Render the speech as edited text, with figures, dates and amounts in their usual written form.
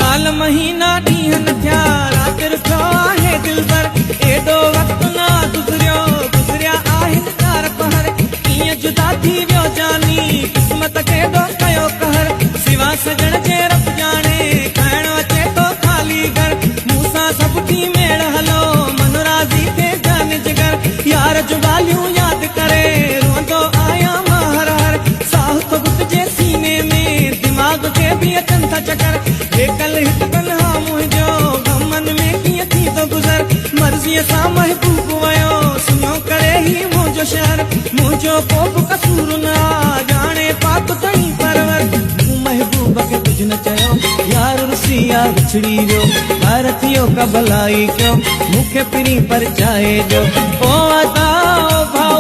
साल महीना ॾींहं न थिया राति रुठो आहे दिल पर एॾो वक़्तु न गुज़रिया आहिनि कार पहर कीअं जुदा थी वियो जानी क़िस्मत केॾो कयो कहर सिवा सजण जे रब ॼाणे खाइणो अचे थो ख़ाली घर मूंसां सभु थी मेड़ हलो मन राज़ी थिए जान जिगर यार जूं ॻाल्हियूं यादि करे रोंदो आहियां मां हर हर साह थो घुटिजे सीने में दिमाग़ खे बि अचनि था चकर कल हिकु तन्हा मुंहिंजो गमन में कीअं थी थो गुज़र मर्ज़ीअ सां महबूब वियो सुञो करे ही मुंहिंजो शहर मुंहिंजो को बि कसूर न ॼाणे पाक तई परवर तूं महबूब खे कुझु न चयो यार रुसी यार विछड़ी वियो ॿार थियो का भलाई कयो मूंखे पिणी परचाए जो ओ अदा ओ भाउ